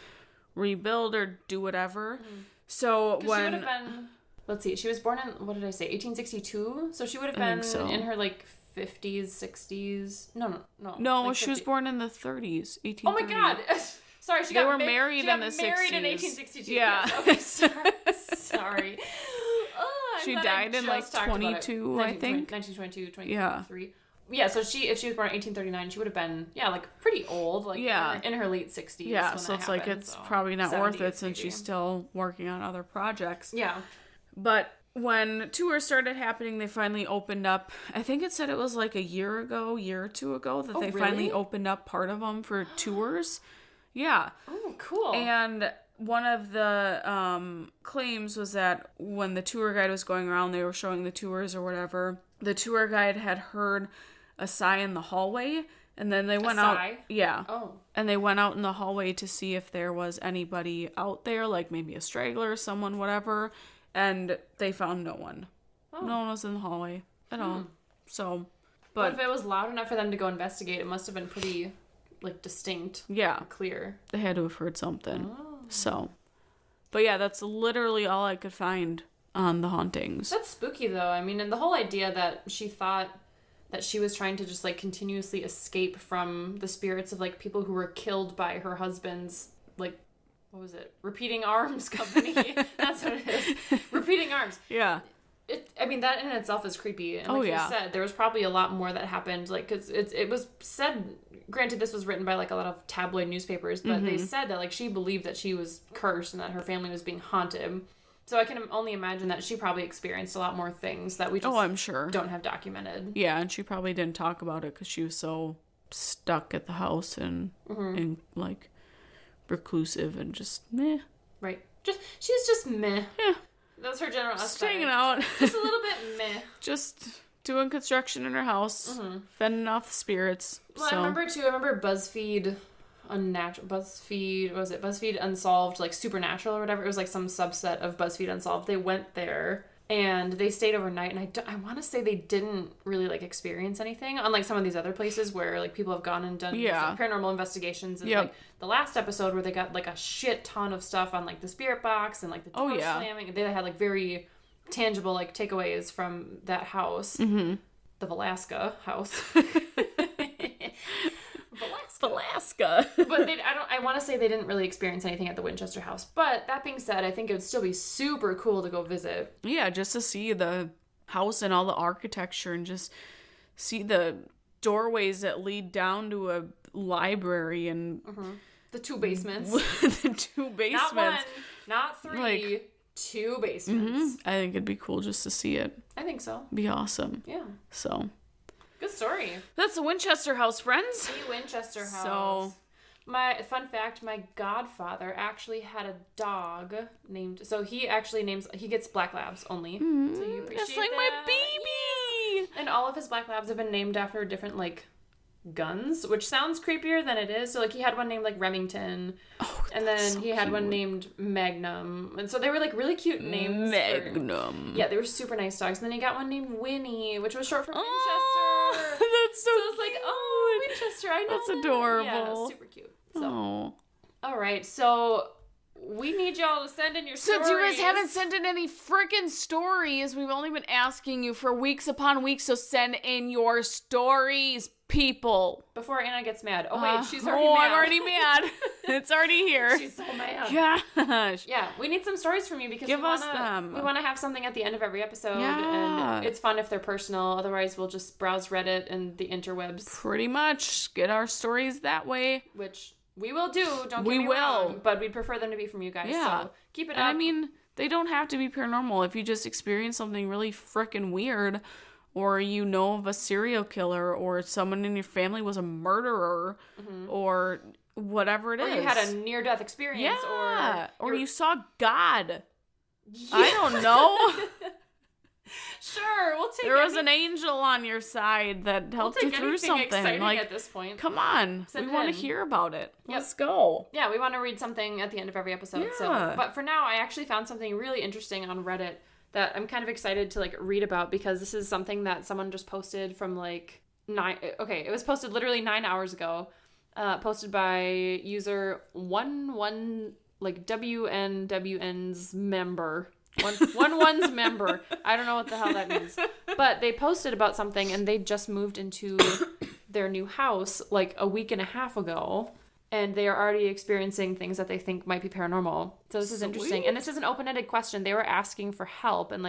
rebuild or do whatever. So when... She would have been... Let's see, she was born in, what did I say, 1862? So she would have been in her 50s, 60s. No, she was born in the 30s, 1830s. Oh my god! Sorry, they were married in the 60s. Married in 1862. Yeah. Yes. Okay, sorry. She died in 22, I think. 1922, 23. Yeah, so if she was born in 1839, she would have been, like, pretty old, like, in her late 60s. Yeah, so it's happened, like, it's probably not worth it since she's still working on other projects. Yeah. But when tours started happening, they finally opened up. I think it said it was, like, a year or two ago, that they finally opened up part of them for tours. Yeah. Oh, cool. And one of the claims was that when the tour guide was going around, they were showing the tours or whatever, the tour guide had heard a sigh in the hallway, and then they went out. Yeah. Oh. And they went out in the hallway to see if there was anybody out there, like maybe a straggler, someone, whatever, and they found no one. Oh. No one was in the hallway at all. So, but if it was loud enough for them to go investigate, it must have been pretty, like, distinct. Yeah. Clear. They had to have heard something. Oh. So, but yeah, that's literally all I could find on the hauntings. That's spooky, though. I mean, and the whole idea that she thought that she was trying to just, like, continuously escape from the spirits of, like, people who were killed by her husband's, like, what was it? Repeating Arms Company. That's what it is. Repeating Arms. Yeah. I mean, that in itself is creepy. And like you said, there was probably a lot more that happened. Like, because it was said, granted, this was written by, like, a lot of tabloid newspapers, but they said that, like, she believed that she was cursed and that her family was being haunted. So I can only imagine that she probably experienced a lot more things that we just I'm sure. don't have documented. Yeah, and she probably didn't talk about it because she was so stuck at the house and like, reclusive and just meh. Right. She's just meh. Yeah. That's her general aesthetic. Just hanging out. Just a little bit meh. Just doing construction in her house, fending off the spirits. Well, I remember BuzzFeed Unsolved, like, Supernatural or whatever. It was like some subset of BuzzFeed Unsolved. They went there and they stayed overnight, and I want to say they didn't really, like, experience anything, unlike some of these other places where, like, people have gone and done these, like, paranormal investigations. And like the last episode where they got, like, a shit ton of stuff on, like, the spirit box and, like, the door slamming. They had, like, very tangible, like, takeaways from that house, the Velasca house. Alaska. But I want to say they didn't really experience anything at the Winchester House. But that being said, I think it would still be super cool to go visit. Yeah, just to see the house and all the architecture and just see the doorways that lead down to a library and the two basements. The two basements. Not one, not three, like, two basements. I think it'd be cool just to see it. I think so. Be awesome. Yeah. So. Good story. That's the Winchester House, friends. The Winchester House. So, fun fact, my godfather actually had a dog named, so he gets black labs only. So you appreciate that's like that. My baby. Yeah. And all of his black labs have been named after different, like, guns, which sounds creepier than it is. So, like, he had one named, like, Remington. And then he had one named Magnum. And so they were, like, really cute names. Magnum. Yeah, they were super nice dogs. And then he got one named Winnie, which was short for Winchester. That's so it's like, oh, Winchester, I know. That's adorable. Yeah, super cute. So, all right, so we need y'all to send in your stories. Since you guys haven't sent in any freaking stories, we've only been asking you for weeks upon weeks, so send in your stories, people. Before Anna gets mad. Oh, wait, she's already mad. I'm already mad. It's already here. She's so mad. Gosh. Yeah, we need some stories from you because Give us them. We want to have something at the end of every episode. Yeah. And it's fun if they're personal. Otherwise, we'll just browse Reddit and the interwebs. Pretty much. Get our stories that way. Which we will do. Don't get me wrong. But we'd prefer them to be from you guys. Yeah. So keep it up. And I mean, they don't have to be paranormal. If you just experience something really freaking weird, or you know of a serial killer, or someone in your family was a murderer, or whatever it is. Or you had a near-death experience. Yeah. Or you saw God. Yeah. I don't know. Sure, we'll take There was an angel on your side that helped you through something. Like, at this point. Come on. We want to hear about it. Let's go. Yeah, we want to read something at the end of every episode. Yeah. So, but for now, I actually found something really interesting on Reddit that I'm kind of excited to, like, read about, because this is something that someone just posted from, like, it was posted literally 9 hours ago. Posted by user 11, like, WN's member. One's member. I don't know what the hell that means. But they posted about something, and they just moved into their new house, like, a week and a half ago. And they are already experiencing things that they think might be paranormal. So this is interesting. And this is an open-ended question. They were asking for help and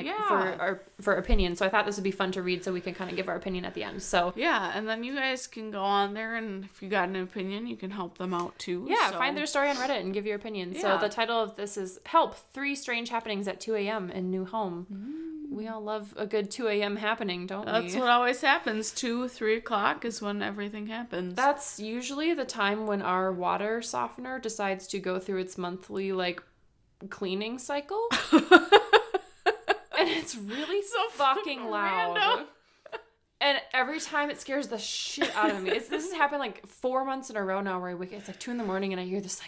for opinion. So I thought this would be fun to read so we can kind of give our opinion at the end. So yeah, and then you guys can go on there, and if you got an opinion, you can help them out too. Yeah, find their story on Reddit and give your opinion. Yeah. So the title of this is Help, 3 Strange Happenings at 2 a.m. in New Home. We all love a good 2 a.m. happening, don't we? That's what always happens. 2, 3 o'clock is when everything happens. That's usually the time when our water softener decides to go through its monthly, cleaning cycle. And it's really so fucking loud. Random. And every time it scares the shit out of me. This has happened 4 months in a row now where I wake up. It's 2 a.m. and I hear this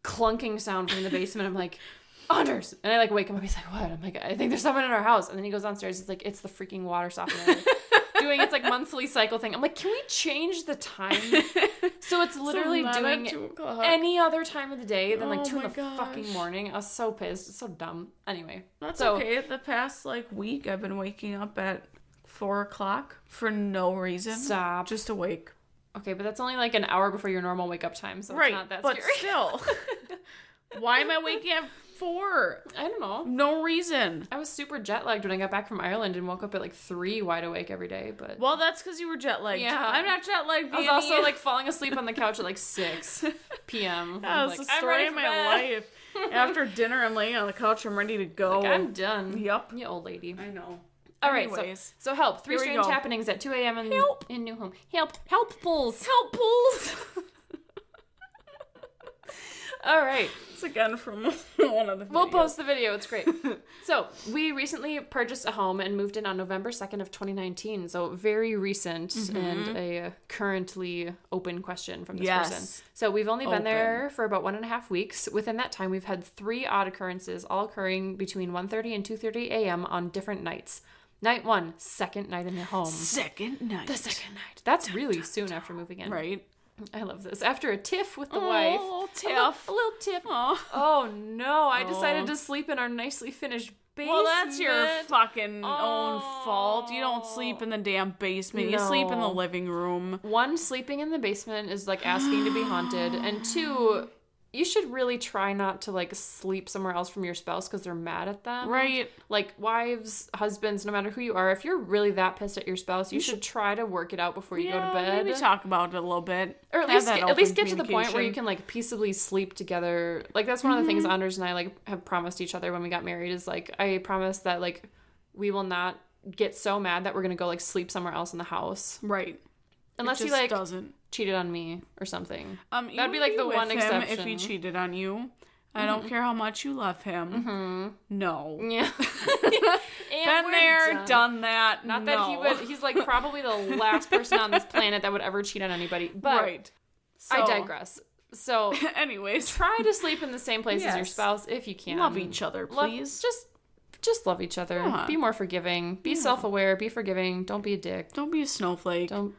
clunking sound from the basement. I'm like, Anders! And I wake him up. He's like, what? I'm like, I think there's someone in our house. And then he goes downstairs. He's like, it's the freaking water softener. Doing its monthly cycle thing. I'm like, can we change the time? So it's literally doing any other time of the day than 2 in the fucking morning. I was so pissed. It's so dumb. Anyway. That's okay. The past week I've been waking up at 4 o'clock for no reason. Stop. Just awake. Okay, but that's only an hour before your normal wake up time, so it's not that scary. But still. Why am I waking up 4? I don't know. No reason. I was super jet lagged when I got back from Ireland and woke up at 3 wide awake every day, but... Well, that's because you were jet lagged. Yeah. I'm not jet lagged, I was also falling asleep on the couch at 6 p.m. That's the story of my life. After dinner, I'm laying on the couch. I'm ready to go. I'm done. Yep. You old lady. I know. All right, so help. 3 strange happenings at 2 a.m. in New Home. Help pulls. Help pulls. All right. It's again from one of the videos. We'll post the video. It's great. So we recently purchased a home and moved in on November 2nd of 2019. So very recent and a currently open question from this person. So we've only been there for about 1.5 weeks. Within that time, we've had 3 odd occurrences, all occurring between 1:30 and 2:30 a.m. on different nights. Night 1, second night in the home. Second night. The second night. That's really soon after moving in. Right. I love this. After a tiff with the wife. Oh, tiff. A little tiff. Oh, no. I decided to sleep in our nicely finished basement. Well, that's your fucking own fault. You don't sleep in the damn basement. You sleep in the living room. 1, sleeping in the basement is asking to be haunted. And 2... you should really try not to sleep somewhere else from your spouse because they're mad at them. Right. Wives, husbands, no matter who you are, if you're really that pissed at your spouse, you should try to work it out before you go to bed. Maybe talk about it a little bit. Or at least get to the point where you can peaceably sleep together. That's one of the things Anders and I have promised each other when we got married is I promised that we will not get so mad that we're gonna go sleep somewhere else in the house. Right. Unless he doesn't. Cheated on me or something. That'd be the one exception. If he cheated on you, I don't care how much you love him. No. Yeah. Been there, done that. Not that he would. He's probably the last person on this planet that would ever cheat on anybody. But right. So, I digress. So, anyways, try to sleep in the same place as your spouse if you can. Love each other, please. Just love each other. Yeah. Be more forgiving. Be self-aware. Be forgiving. Don't be a dick. Don't be a snowflake. Don't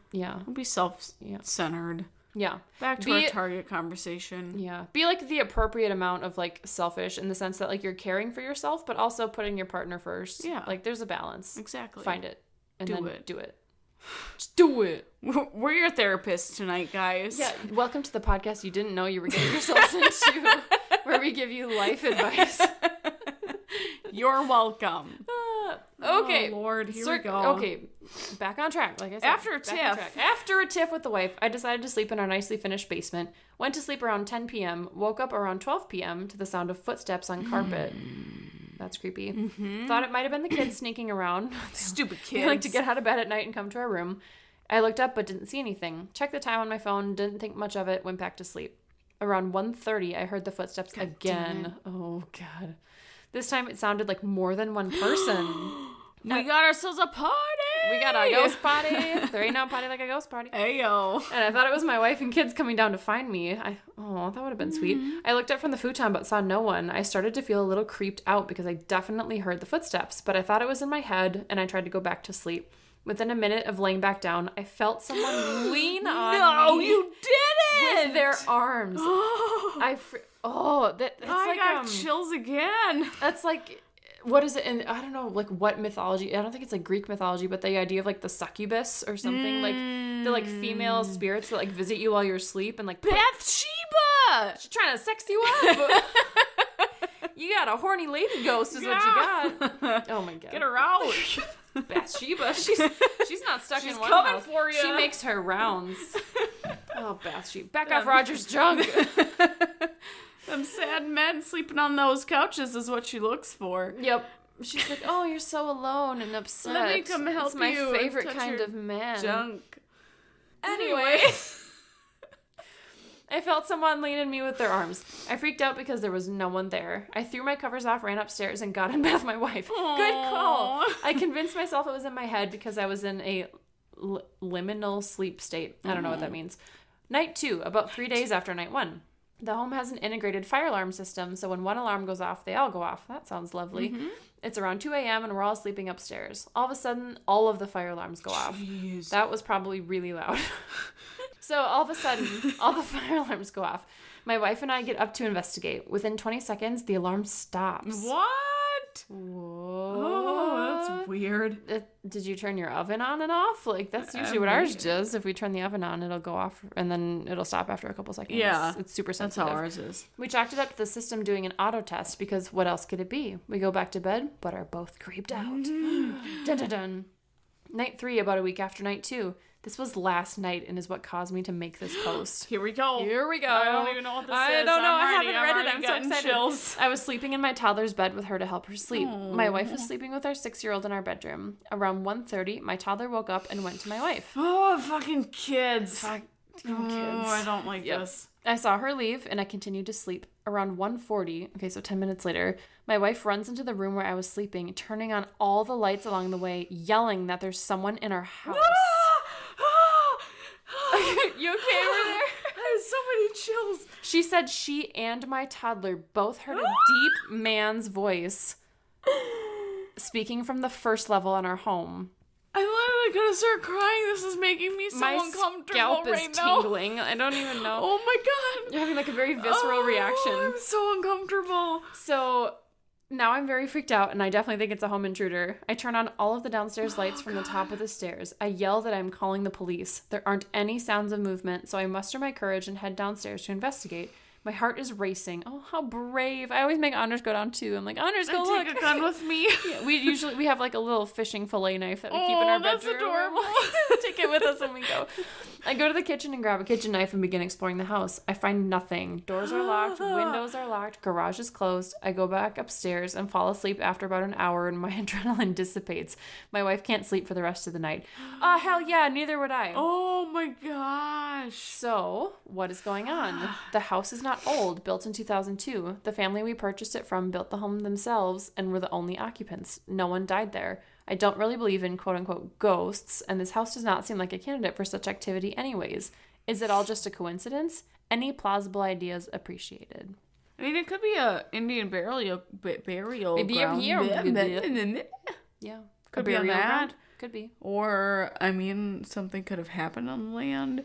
be self-centered. Yeah. Back to our target conversation. Yeah. Be the appropriate amount of selfish in the sense that you're caring for yourself, but also putting your partner first. Yeah. There's a balance. Exactly. Find it. And do it. Just do it. We're your therapists tonight, guys. Yeah. Welcome to the podcast you didn't know you were getting yourselves into, where we give you life advice. You're welcome. Okay. Oh, Lord, here we go. Okay, back on track, like I said. After a tiff with the wife, I decided to sleep in our nicely finished basement. Went to sleep around 10 p.m., woke up around 12 p.m. to the sound of footsteps on carpet. That's creepy. Thought it might have been the kids sneaking around. Stupid kids. They like to get out of bed at night and come to our room. I looked up but didn't see anything. Checked the time on my phone, didn't think much of it, went back to sleep. Around 1:30, I heard the footsteps again. Oh, God. This time it sounded like more than one person. We got ourselves a party! We got a ghost party. There ain't no party like a ghost party. Ayo. And I thought it was my wife and kids coming down to find me. That would have been sweet. I looked up from the futon but saw no one. I started to feel a little creeped out because I definitely heard the footsteps, but I thought it was in my head and I tried to go back to sleep. Within a minute of laying back down, I felt someone lean on me. No, you didn't! With their arms. That's I got chills again. That's what is it in, I don't know, what mythology, I don't think it's Greek mythology, but the idea of the succubus or something, the female spirits that visit you while you're asleep and Bathsheba! She's trying to sex you up. You got a horny lady ghost is what you got. Oh my god. Get her out. Bathsheba, she's not stuck in one coming house. for ya. She makes her rounds. Oh, Bathsheba. Back off Roger's junk. Them sad men sleeping on those couches is what she looks for. Yep. She's like, oh, you're so alone and upset. Let me come help it's my you. favorite kind of man. Junk. Anyway. I felt someone lean in me with their arms. I freaked out because there was no one there. I threw my covers off, ran upstairs, and got in bed with my wife. Aww. Good call. I convinced myself it was in my head because I was in a liminal sleep state. I don't know what that means. Night 2, about 3 days after night 1. The home has an integrated fire alarm system, so when one alarm goes off, they all go off. That sounds lovely. Mm-hmm. It's around 2 a.m. and we're all sleeping upstairs. All of a sudden, all of the fire alarms go off. Jeez. That was probably really loud. So all of a sudden, all the fire alarms go off. My wife and I get up to investigate. Within 20 seconds, the alarm stops. What? Whoa. Oh, that's weird. Did you turn your oven on and off? Like, that's usually what ours does. If we turn the oven on, it'll go off, and then it'll stop after a couple seconds. Yeah. It's super sensitive. That's how ours is. We chalked it up to the system doing an auto test, because what else could it be? We go back to bed, but are both creeped out. Dun, dun, dun. Night 3, about a week after night 2. This was last night and is what caused me to make this post. Here we go. Here we go. I don't even know what this is. I don't know. I haven't read it. I'm so getting excited. Chills. I was sleeping in my toddler's bed with her to help her sleep. Aww. My wife was sleeping with our 6-year-old in our bedroom. Around 1:30, my toddler woke up and went to my wife. Oh, fucking kids. Fucking kids. I don't like this. I saw her leave and I continued to sleep. Around 1:40, okay, so 10 minutes later, my wife runs into the room where I was sleeping, turning on all the lights along the way, yelling that there's someone in our house. You okay over there? I have so many chills. She said she and my toddler both heard a deep man's voice speaking from the first level on our home. I'm literally gonna start crying. This is making me so uncomfortable scalp right is now. tingling. I don't even know. Oh my god. You're having like a very visceral reaction. I'm so uncomfortable. So now I'm very freaked out, and I definitely think it's a home intruder. I turn on all of the downstairs lights from the top of the stairs. I yell that I'm calling the police. There aren't any sounds of movement, so I muster my courage and head downstairs to investigate. My heart is racing. Oh, how brave. I always make Anders go down too. I'm like, Anders, go look. Take a gun with me. Yeah, we have like a little fishing fillet knife that we keep in our bedroom. That's adorable. Take it with us when we go. I go to the kitchen and grab a kitchen knife and begin exploring the house. I find nothing. Doors are locked. Windows are locked. Garage is closed. I go back upstairs and fall asleep after about an hour, and my adrenaline dissipates. My wife can't sleep for the rest of the night. Hell yeah, neither would I. Oh my gosh. So, what is going on? The house is not old, built in 2002. The family we purchased it from built the home themselves and were the only occupants. No one died there. I don't really believe in quote-unquote ghosts, and this house does not seem like a candidate for such activity anyways. Is it all just a coincidence? Any plausible ideas appreciated? I mean, it could be a Indian burial Maybe ground. Yeah. Could be on that. Ground. Could be. Or, I mean, something could have happened on the land.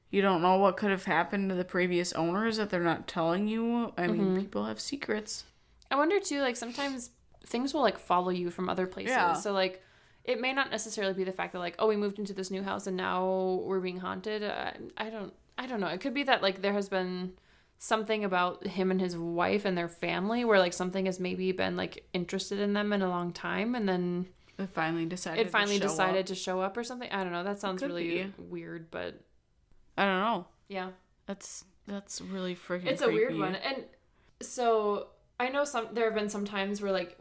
You don't know what could have happened to the previous owners that they're not telling you. I mean, people have secrets. I wonder, too, like, sometimes things will, like, follow you from other places. Yeah. So, like, it may not necessarily be the fact that, like, oh, we moved into this new house and now we're being haunted. I don't know. It could be that, like, there has been something about him and his wife and their family where, like, something has maybe been, like, interested in them in a long time, and then it finally decided to show up or something. I don't know. That sounds really weird, but I don't know. Yeah. That's really freaking It's creepy. A weird one. And so I know there have been some times where like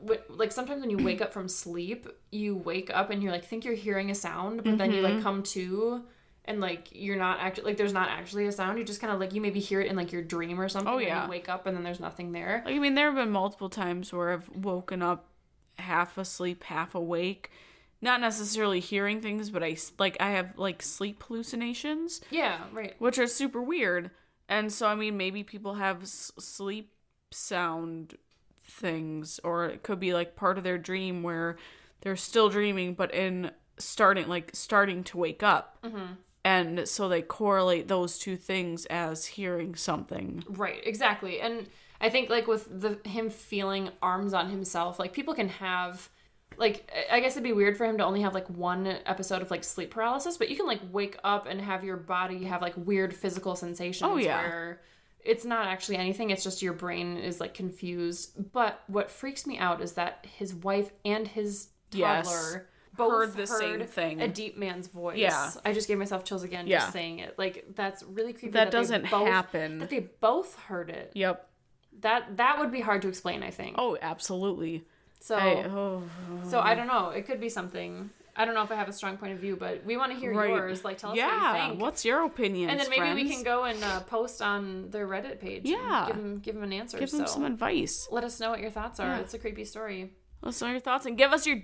sometimes when you wake up from sleep, you wake up and you're like think you're hearing a sound, but then you like come to and like you're not actually like there's not actually a sound. You just kind of like you maybe hear it in like your dream or something. Oh yeah. And you wake up and then there's nothing there. Like I mean, there have been multiple times where I've woken up half asleep, half awake. Not necessarily hearing things, but I have like sleep hallucinations. Yeah, right. Which are super weird. And so, I mean, maybe people have sleep sound things, or it could be like part of their dream where they're still dreaming, but starting to wake up. Mm-hmm. And so they correlate those two things as hearing something. Right, exactly. And I think like with him feeling arms on himself, like people can have... Like, I guess it'd be weird for him to only have, like, one episode of, like, sleep paralysis, but you can, like, wake up and have your body have, like, weird physical sensations where it's not actually anything. It's just your brain is like confused. But what freaks me out is that his wife and his toddler both heard the same thing. A deep man's voice. Yeah. I just gave myself chills again just saying it. Like, that's really creepy. That doesn't happen. That they both heard it. Yep. That would be hard to explain, I think. Oh, absolutely. So I don't know. It could be something. I don't know if I have a strong point of view, but we want to hear yours. Like, tell us what you think. What's your opinion? And then maybe we can go and post on their Reddit page. Yeah. And give them an answer. Give them some advice. Let us know what your thoughts are. It's a creepy story. Let us know your thoughts and give us your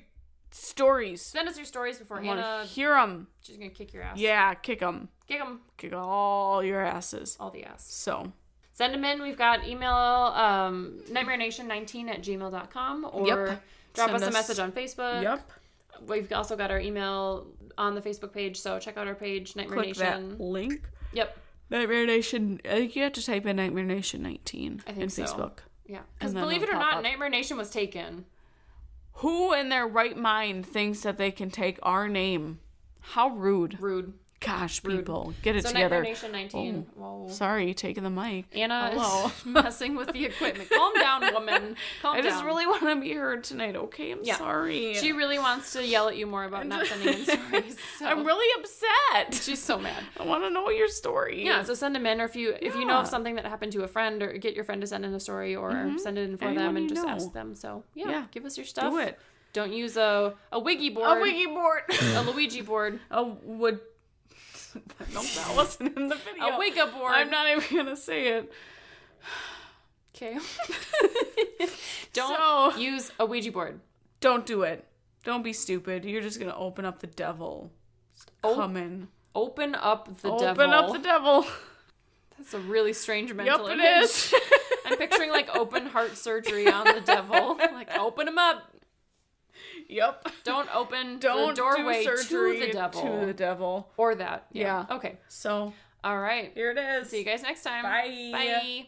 stories. Send us your stories before I Anna. Hear them. She's gonna kick your ass. Yeah, kick them. Kick them. Kick all your asses. All the ass. So. Send them in. We've got email nightmarenation19@gmail.com or drop us a message on Facebook. Yep. We've also got our email on the Facebook page, so check out our page, Nightmare Click Nation. that link. Yep. Nightmare Nation. I think you have to type in Nightmare Nation 19 in Facebook. Yeah. Because believe it or not, Nightmare Nation was taken. Who in their right mind thinks that they can take our name? How rude. Rude. Gosh, people, get it so together. Nightmare Nation 19. Oh, sorry, taking the mic. Anna is messing with the equipment. Calm down, woman. Calm down. I just really want to be heard tonight, okay? I'm sorry. She really wants to yell at you more about not sending in stories. So. I'm really upset. She's so mad. I want to know your story. Yeah, so send them in, or if you know of something that happened to a friend, or get your friend to send in a story, or send it in for them and just ask them. So, give us your stuff. Do it. Don't use a Ouija board. A Ouija board. A Luigi board. A wood... No, that wasn't in the video. A Ouija board. I'm not even going to say it. Okay. Don't use a Ouija board. Don't do it. Don't be stupid. You're just going to open up the devil. Come in. Open up the devil. Open up the devil. That's a really strange mental image. It is. I'm picturing like open heart surgery on the devil. Like, open him up. Yep. Don't open the doorway to the devil. To the devil. Or that. Yeah. Okay. So. All right. Here it is. See you guys next time. Bye. Bye.